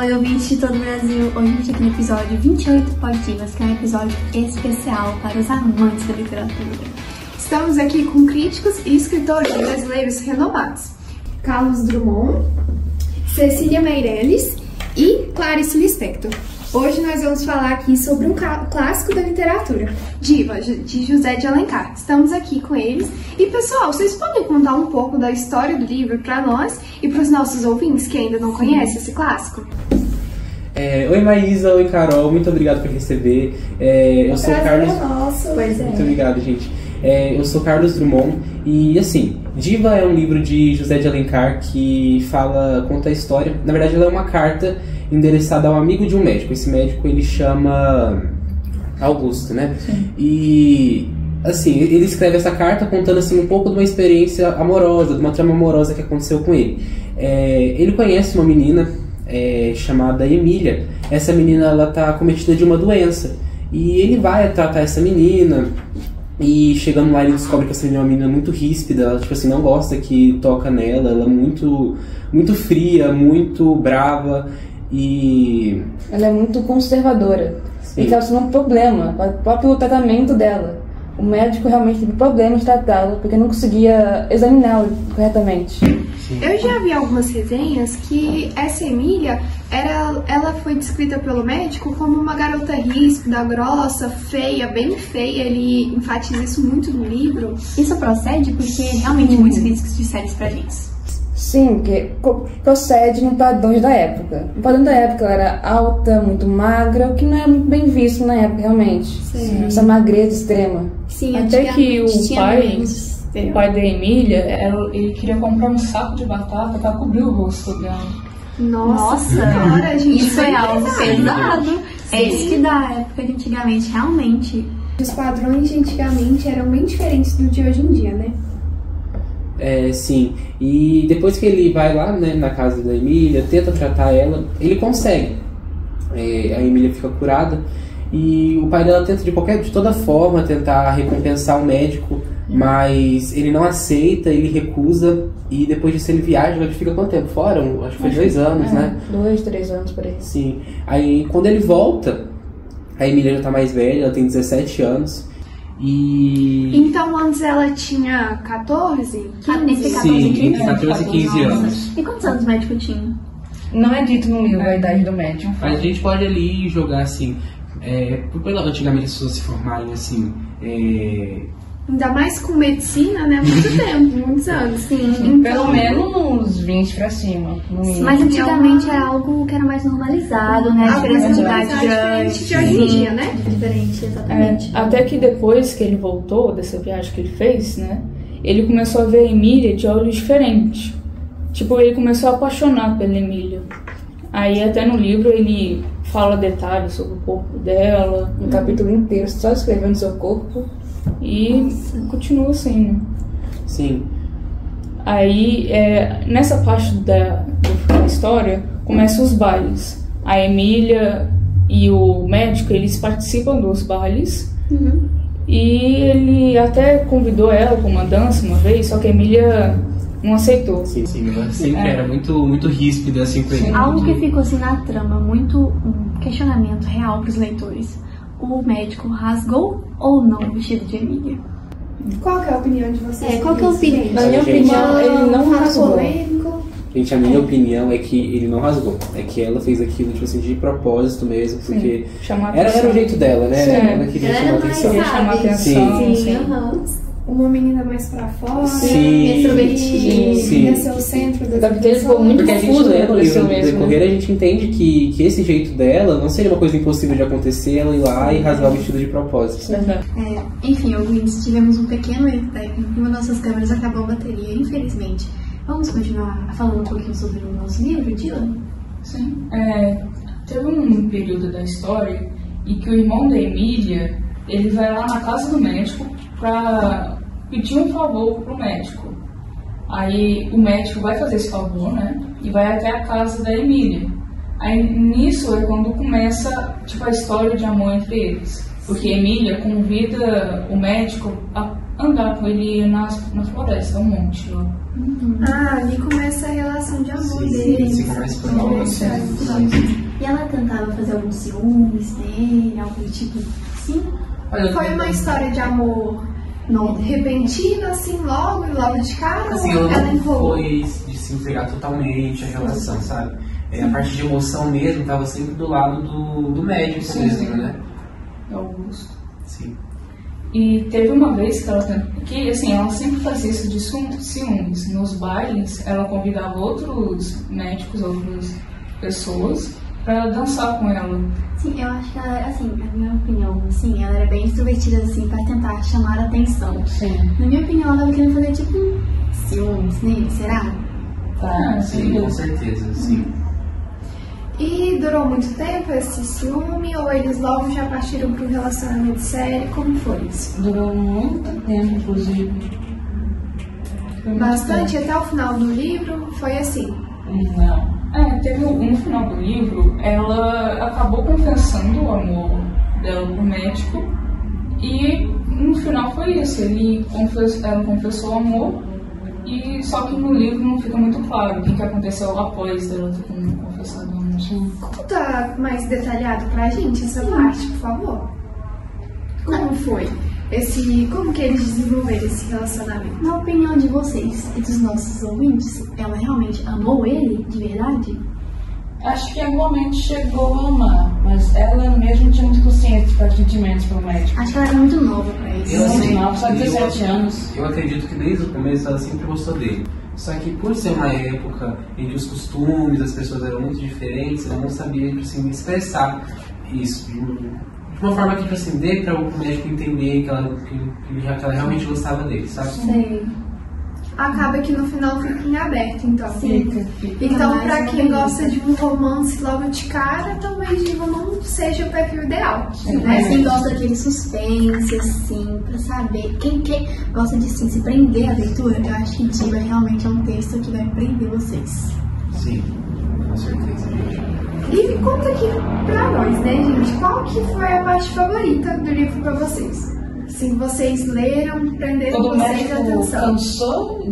Oi, ouvintes de todo o Brasil. Hoje a gente aqui no episódio 28 Pode Divas, que é um episódio especial para os amantes da literatura. Estamos aqui com críticos e escritores brasileiros renomados: Carlos Drummond, Cecília Meirelles e Clarice Lispector. Hoje nós vamos falar aqui sobre um clássico da literatura, Diva, de José de Alencar. Estamos aqui com eles. E pessoal, vocês podem contar um pouco da história do livro para nós e para os nossos ouvintes que ainda não conhecem esse clássico? Oi Maísa, oi Carol, muito obrigado por receber. Eu sou Carlos. Pois é. Muito obrigado, gente. Eu sou Carlos Drummond e assim, Diva é um livro de José de Alencar que conta a história. Na verdade, ela é uma carta endereçada a um amigo de um médico. Esse médico ele chama Augusto, né? Sim. E assim, ele escreve essa carta contando assim um pouco de uma experiência amorosa, de uma trama amorosa que aconteceu com ele. Ele conhece uma menina chamada Emília. Essa menina ela tá cometida de uma doença e ele vai tratar essa menina. E chegando lá ele descobre que essa menina é uma menina muito ríspida, ela tipo assim, não gosta que toca nela, ela é muito fria, muito brava e... ela é muito conservadora. E tá sendo um problema para o próprio tratamento dela. O médico realmente teve problemas de tratá-la porque não conseguia examiná-la corretamente. Sim. Eu já vi algumas resenhas que essa Emília, ela foi descrita pelo médico como uma garota ríspida, grossa, feia, bem feia. Ele enfatiza isso muito no livro. Isso procede porque realmente muitos críticos disseram isso pra gente. Sim, porque procede no padrão da época. No padrão da época ela era alta, muito magra, o que não é muito bem visto na época realmente. Sim. Essa magreza extrema. Sim, até que o pai da Emília, ele queria comprar um saco de batata para cobrir o rosto dela. Nossa senhora, gente, isso é algo pesado. É isso que da época de antigamente, realmente. Os padrões de antigamente eram bem diferentes do de hoje em dia, né? Sim, e depois que ele vai lá, né, na casa da Emília, tenta tratar ela, ele consegue. A Emília fica curada e o pai dela tenta de toda forma tentar recompensar o médico, mas ele não aceita, ele recusa e depois disso ele viaja. Ele fica quanto tempo fora? Acho que foi 2 anos, né? 2, 3 anos por aí. Sim, aí quando ele volta, a Emília já tá mais velha, ela tem 17 anos. Então antes ela tinha 14? 15? Sim, 14 e 15 anos. E quantos anos o médico tinha? Não é dito no livro a idade do médico. A gente pode ali jogar assim, antigamente as pessoas se formarem assim, ainda mais com medicina, né? Muito tempo, muitos anos. Sim. Então, pelo menos uns 20 pra cima. Mas antigamente era algo que era mais normalizado, né? A diferença de idade grande. De hoje em dia, né? Diferente, exatamente. Até que depois que ele voltou dessa viagem que ele fez, né? Ele começou a ver a Emília de olhos diferentes. Tipo, ele começou a apaixonar pela Emília. Aí até no livro ele fala detalhes sobre o corpo dela. Um capítulo inteiro só escrevendo seu corpo. E continua assim, né? Sim. Aí, nessa parte da história, começam os bailes. A Emília e o médico, eles participam dos bailes. Uhum. E ele até convidou ela para uma dança uma vez, só que a Emília não aceitou. Sim, ela sempre era muito ríspida assim com ele. Algo que ficou assim na trama, muito um questionamento real para os leitores. O médico rasgou ou não o vestido de Emília? Qual que é a opinião de vocês? Qual que é a opinião? Na minha opinião, ele não rasgou. Gente, a minha opinião é que ele não rasgou. É que ela fez aquilo, tipo assim, de propósito mesmo, porque era o jeito dela, né? Sim. Ela queria chamar atenção. Queria chamar atenção. Sim. Uma menina mais pra fora, extrovertida, ia ser o centro da atenção. Porque a gente lê no livro do decorrer, a gente entende que esse jeito dela não seria uma coisa impossível de acontecer, ela ir lá e rasgar o vestido de propósito. Enfim, ouvintes, tivemos um pequeno erro técnico, uma das nossas câmeras acabou a bateria, infelizmente. Vamos continuar falando um pouquinho sobre o nosso livro, Dylan? Sim. Teve um período da história em que o irmão da Emília, ele vai lá na casa do médico para pedir um favor pro médico. Aí o médico vai fazer esse favor, né? E vai até a casa da Emília. Aí nisso é quando começa, tipo, a história de amor entre eles. Porque Emília convida o médico a andar com ele na floresta, um monte lá. Ali começa a relação de amor deles. Sim, mais próximo. E ela tentava fazer alguns ciúmes dele, algum tipo assim? Foi uma história de amor repentina, assim, logo de cara? Assim, ou ela ela não enrolou? foi de se entregar totalmente a relação, sabe? A parte de emoção mesmo tava sempre do lado do médico mesmo, né? Augusto. Sim. E teve uma vez que ela que assim, ela sempre fazia isso de ciúmes. Nos bailes, ela convidava outros médicos, outras pessoas pra dançar com ela. Sim, eu acho que ela, assim, na minha opinião, assim, ela era bem extrovertida, assim, pra tentar chamar a atenção. Sim. Na minha opinião, ela tava querendo fazer, tipo, ciúmes nele, será? Sim, com certeza, sim. E durou muito tempo esse ciúme, ou eles logo já partiram para um relacionamento sério? Como foi isso? Durou muito tempo, inclusive. Bastante, até o final do livro foi assim. Não. Teve no final do livro, ela acabou confessando o amor dela pro médico. E no final foi isso, ela confessou o amor. E só que no livro não fica muito claro o que aconteceu após dela ter confessado o amor. Conta mais detalhado pra gente essa parte, por favor. Como foi? Como que eles desenvolveram esse relacionamento? Na opinião de vocês e dos nossos ouvintes, ela realmente amou ele, de verdade? Acho que algum chegou a amar, mas ela mesma tinha muito consciente para os sentimentos pelo médico. Acho que ela era muito nova pra isso. Só 17 anos. Eu acredito que desde o começo ela sempre gostou dele. Só que por ser uma época em que os costumes das pessoas eram muito diferentes, ela não sabia assim, expressar isso de uma forma que assim, dê para o médico entender que ela realmente gostava dele, sabe? Sei. Acaba que no final fica em aberto, então. Fica Então, mais pra quem bonito. gosta de um romance logo de cara, talvez Diva não seja o perfil ideal. Mas quem gosta daquele suspense, assim, pra saber, quem gosta de assim, se prender à leitura, eu acho que Diva realmente é um texto que vai prender vocês. Sim, com certeza. E me conta aqui pra nós, né, gente? Qual que foi a parte favorita do livro pra vocês? Assim, vocês leram, prenderam Todo vocês a médico atenção. cansou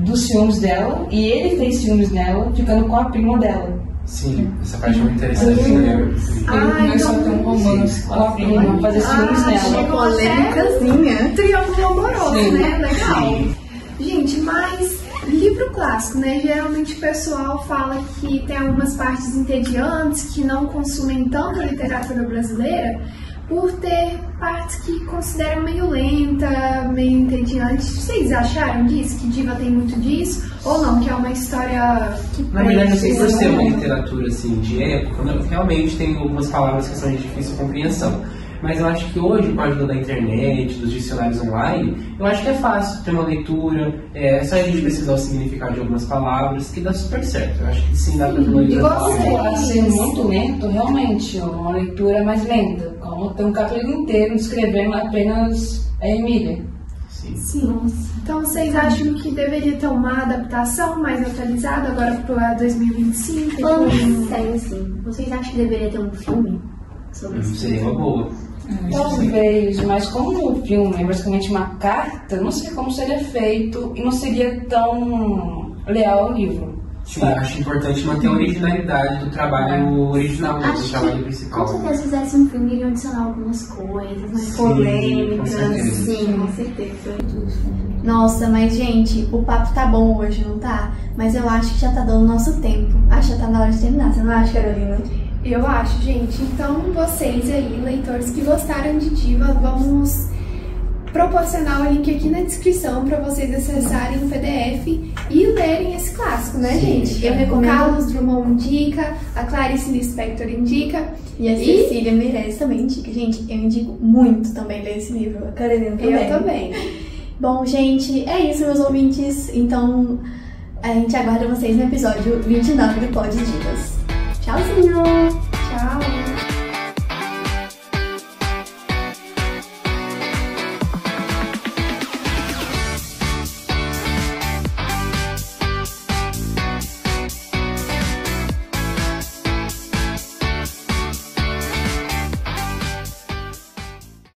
dos ciúmes dela e ele fez ciúmes nela, ficando com a prima dela. Sim, essa parte é muito interessante. Né? Ele começou a ter um romance com a prima. Prima, fazer ciúmes nela. chegou Polêmicazinha. triângulo amoroso, Sim. né? Legal. Sim. Gente, mas livro clássico, né? Geralmente o pessoal fala que tem algumas partes entediantes, que não consumem tanto a literatura brasileira, por ter partes que consideram meio lenta, meio entediante. Vocês acharam disso? Que Diva tem muito disso? Ou não? Que é uma história que Na verdade, não sei por prende, ser uma né? literatura assim, de época, né? Realmente tem algumas palavras que são de difícil compreensão. Mas eu acho que hoje, com a ajuda da internet, dos dicionários online, eu acho que é fácil ter uma leitura, é só a gente precisar o significado de algumas palavras, que dá super certo. Eu acho que sim, dá pra ter uma leitura. Igual você. Para ser muito lento, realmente, uma leitura mais lenta. Como tem um capítulo inteiro descrevendo apenas a Emília. Sim. Sim. Então vocês acham que deveria ter uma adaptação mais atualizada agora para 2025? Falando sério assim, vocês acham que deveria ter um filme sobre isso? Seria uma boa. Talvez, mas como o filme é basicamente uma carta, não sei como seria feito e não seria tão leal ao livro. Sim, acho importante manter a originalidade do trabalho original, né, do Acho trabalho que, principal. com certeza, se fizesse um filme, iriam adicionar algumas coisas mais Sim, polêmicas. com certeza. Sim, com certeza. Nossa, mas gente, o papo tá bom hoje, não tá? Mas eu acho que já tá dando nosso tempo. Acho que já tá na hora de terminar, você não acha, Carolina? Eu acho, gente. Então, vocês aí, leitores que gostaram de Diva, vamos proporcionar o link aqui na descrição para vocês acessarem o PDF e lerem esse clássico, né, Sim, gente? eu recomendo. O Carlos Drummond indica, a Clarice Lispector indica. E a Cecília Meirelles também indica. Gente, eu indico muito também ler esse livro. A Carolina também. Eu também. Bom, gente, é isso, meus ouvintes. Então, a gente aguarda vocês no episódio 29 do Pod Divas. Tchauzinho! Tchau!